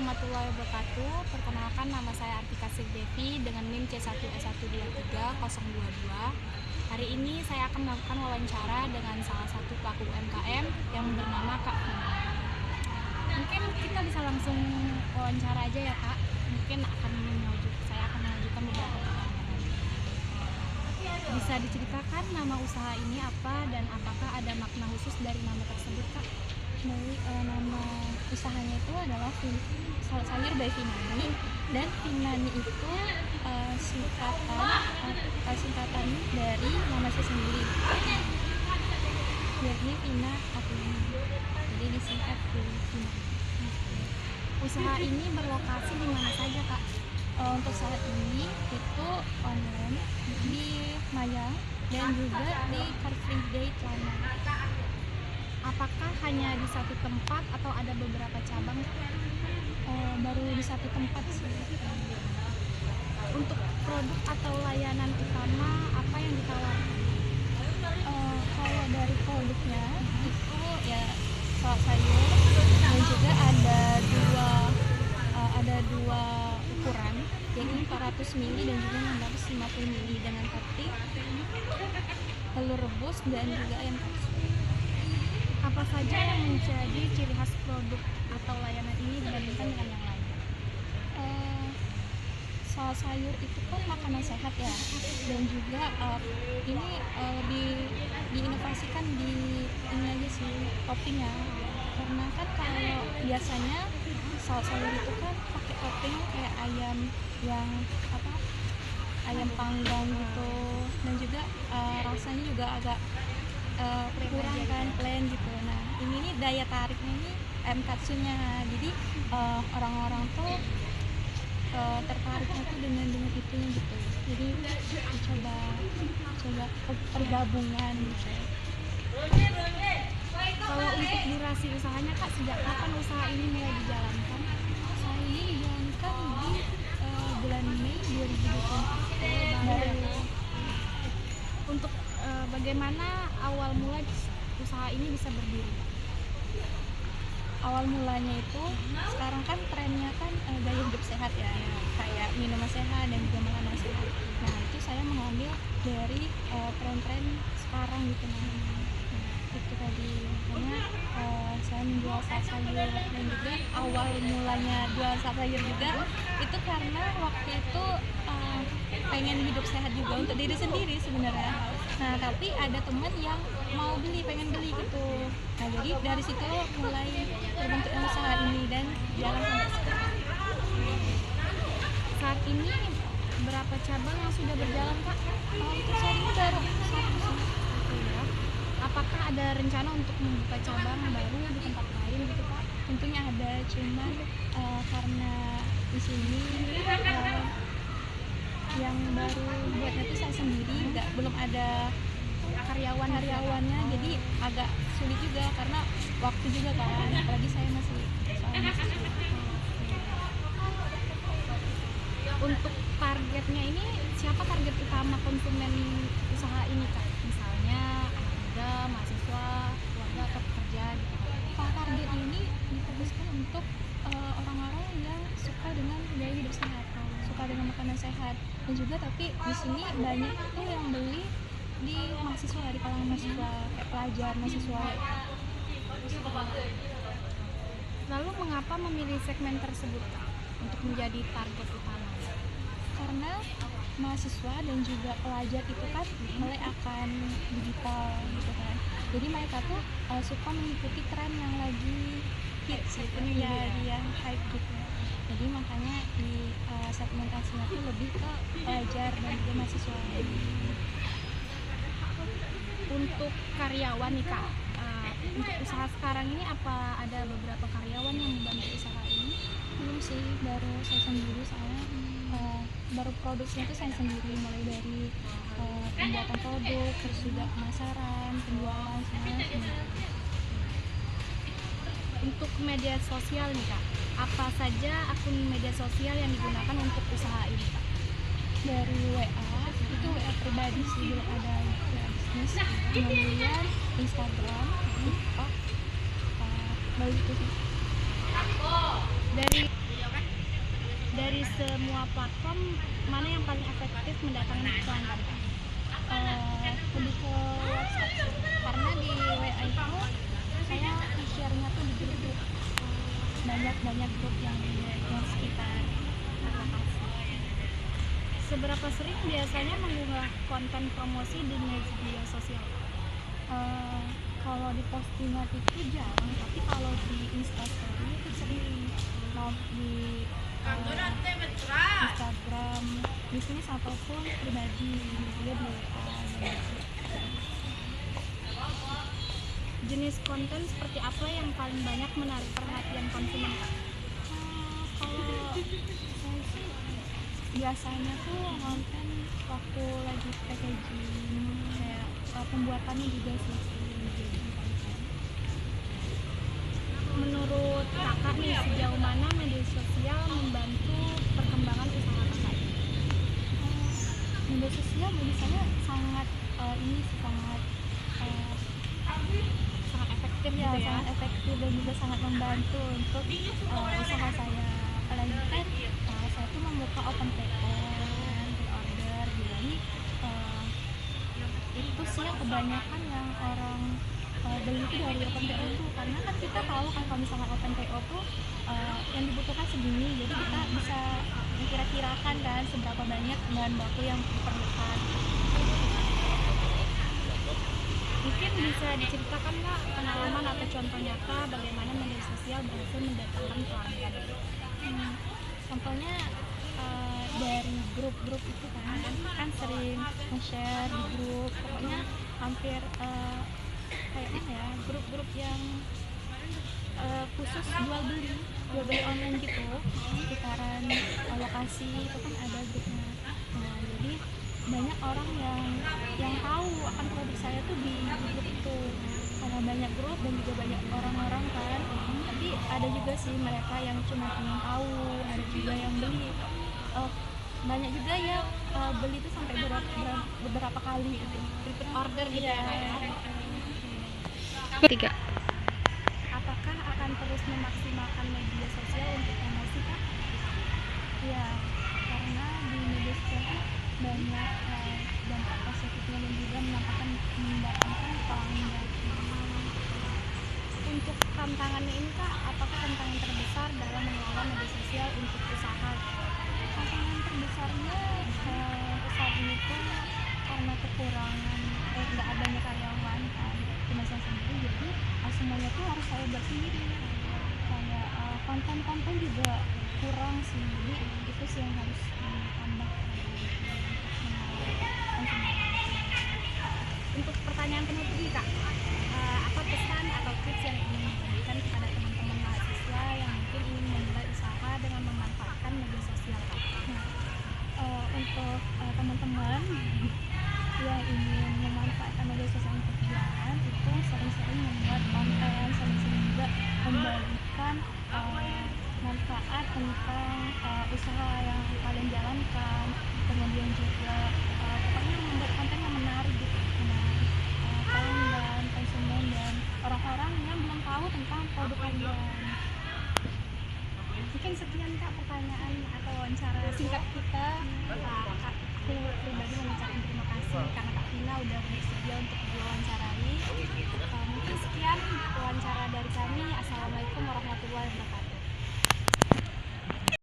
warahmatullahi wabarakatuh. Perkenalkan, nama saya Artika Devi dengan NIM C1S1233022. Hari ini saya akan melakukan wawancara dengan salah satu pelaku UMKM yang bernama Kak Vina. Mungkin kita bisa langsung wawancara aja ya Kak. Mungkin saya akan mengajukan beberapa pertanyaan. Bisa diceritakan nama usaha ini apa dan apakah ada makna khusus dari nama tersebut Kak? Baik, nama usahanya itu adalah sayur by Finani, dan Finani itu singkatan dari nama saya sendiri, yakni Vina Afini, jadi disingkat Vina. Usaha ini berlokasi di mana saja Kak? Untuk saat ini itu online di Maya dan juga di Car Free Day Celana. Apakah hanya di satu tempat atau ada beberapa cabang? Baru di satu tempat sih. Untuk produk atau layanan utama apa yang ditawarkan? Kalau dari produknya itu ya salad sayur, dan juga ada dua ukuran, yaitu 400 ml dan juga 650 ml dengan topping telur rebus dan juga ayam katsudon. Apa saja yang menjadi ciri khas produk atau layanan ini dibandingkan dengan yang lain? Salad sayur itu kan makanan sehat ya, dan juga ini lebih diinovasikan di ini aja sih, toppingnya. Karena kan kalau biasanya salad sayur itu kan pakai topping kayak ayam yang ayam panggang gitu, dan juga rasanya juga agak kurang kan, plain gitu. Nah ini nih daya tariknya ini ayam katsudonnya, jadi orang-orang tuh tertariknya tuh dengan itunya gitu. Jadi coba pergabungan gitu. Kalau untuk durasi usahanya Kak, sejak kapan usaha ini mulai dijalankan? Usaha ini dijalankan di bulan Mei 2024. Baru. Untuk bagaimana awal mula usaha ini bisa berdiri Kak? Awal mulanya itu, sekarang kan trennya kan gaya hidup sehat ya, kayak minuman sehat dan juga makanan sehat. Nah itu saya mengambil dari tren-tren sekarang gitu. Nah itu tadi, makanya saya menjual salad sayur, dan juga awal mulanya jual salad sayur juga itu karena waktu itu pengen hidup sehat juga untuk diri sendiri sebenarnya. Nah tapi ada teman yang mau pengen beli gitu. Nah jadi dari situ mulai terbentuknya usaha ini dan jalan sampai sekarang. Saat ini berapa cabang yang sudah berjalan Kak? Untuk saat ini baru satu sih. Apakah ada rencana untuk membuka cabang baru di tempat lain gitu Pak? Tentunya ada, cuman karena di sini yang baru buatnya tuh saya sendiri, belum ada karyawannya, jadi agak sulit juga karena waktu juga kan, apalagi saya masih mahasiswa. Untuk targetnya ini, siapa target utama konsumen usaha ini Kak? Misalnya anak muda, mahasiswa, keluarga atau pekerja gitu. Target ini difokuskan untuk orang-orang yang suka dengan gaya hidup sehat, suka dengan makanan sehat, dan juga tapi di sini banyak tuh yang beli di mahasiswa, di kalangan mahasiswa, kayak pelajar, mahasiswa. Lalu mengapa memilih segmen tersebut Kak untuk menjadi target utama? Karena mahasiswa dan juga pelajar itu kan mulai akan digital gitu kan, jadi mereka tuh suka mengikuti tren yang lagi hits gitu ya, yang hype gitu. Jadi makanya di segmentasinya tuh lebih ke pelajar dan juga mahasiswa. Untuk karyawan nih Kak, untuk usaha sekarang ini apa ada beberapa karyawan yang membantu usaha ini? Belum sih, baru saya sendiri, soalnya baru produksinya tuh saya sendiri, mulai dari pembuatan produk, terus juga pemasaran, penjualan, semuanya. Untuk media sosial nih Kak, apa saja akun media sosial yang digunakan untuk usaha ini Kak? Dari WA, itu WA pribadi sih, belum ada WA bisnis. Kemudian Instagram, TikTok, baru itu sih. Dari semua platform mana yang paling efektif mendatangkan pelanggan? Lebih ke WhatsApp sih. Karena di WA itu saya share-nya tuh di grup, banyak grup yang sekitar lokasi. Seberapa sering biasanya mengunggah konten promosi di media sosial? Kalau di postingan itu jarang, tapi kalau di Instastory itu sering. Mau di Instagram, bisnis ataupun pribadi, juga di WA dan Jenis konten seperti apa yang paling banyak menarik perhatian konsumen, Kak? kalau saya sih biasanya tuh nonton waktu lagi packaging, kayak pembuatannya juga sih. Menurut Kakak nih, sejauh mana media sosial membantu perkembangan usaha Kakak? Media sosial bagi saya sangat ini sih, sangat Sangat efektif ya, gitu ya? sangat efektif dan juga sangat membantu untuk usaha saya. Apalagi kan saya tuh membuka open PO kan, pre-order, jadi itu sih yang kebanyakan yang orang beli itu dari open PO tuh, karena kan kita tahu kan kalau misalkan open PO tuh yang dibutuhkan segini, jadi kita bisa kira-kirakan kan seberapa banyak bahan baku yang diperlukan. Mungkin bisa diceritakan Kak pengalaman atau contoh nyata bagaimana media sosial berhasil mendatangkan pelanggan? Contohnya dari grup-grup itu kan sering nge-share di grup, pokoknya hampir kayak mana ya, grup-grup yang khusus jual beli online gitu, sekitaran lokasi itu kan ada grupnya. Nah, jadi banyak orang yang tahu akan produk saya tuh di grup itu, karena banyak grup dan juga banyak orang-orang kan. Tapi ada juga sih mereka yang cuma ingin tahu, ada juga yang beli. Banyak juga yang beli itu sampai beberapa kali gitu, repeat order gitu ya. Ketiga, Apakah akan terus memaksimalkan media sosial untuk promosi, Kak? Ya, karena di media sosial kan banyak dampak positifnya dan juga mendatangkan pelanggan. untuk tantangannya ini Kak, apakah tantangan terbesar dalam mengelola media sosial untuk usaha? Tantangan terbesarnya saat ini tuh karena kekurangan nggak adanya karyawan kan, cuma saya sendiri, jadi semuanya tuh harus saya buat sendiri. Kayak konten-konten juga kurang sih, jadi itu sih yang harus ditambah konsumen. Untuk pertanyaan penutup nih Kak, apa pesan atau tips yang ingin diberikan kepada teman-teman mahasiswa yang mungkin ingin memulai usaha dengan memanfaatkan media sosial Kak? Untuk teman-teman yang ingin memanfaatkan media sosial untuk jualan, itu sering-sering membuat konten, sering-sering juga membagikan manfaat tentang usaha yang kalian jalankan, kemudian juga pokoknya membuat konten yang menarik gitu, menarik pelanggan, konsumen, dan orang-orang yang belum tahu tentang produk kalian. Mungkin sekian Kak pertanyaan atau wawancara singkat kita. Aku pribadi mengucapkan terima kasih karena Kak Vina udah bersedia untuk diwawancarai. Mungkin sekian wawancara dari kami. Assalamualaikum warahmatullahi wabarakatuh.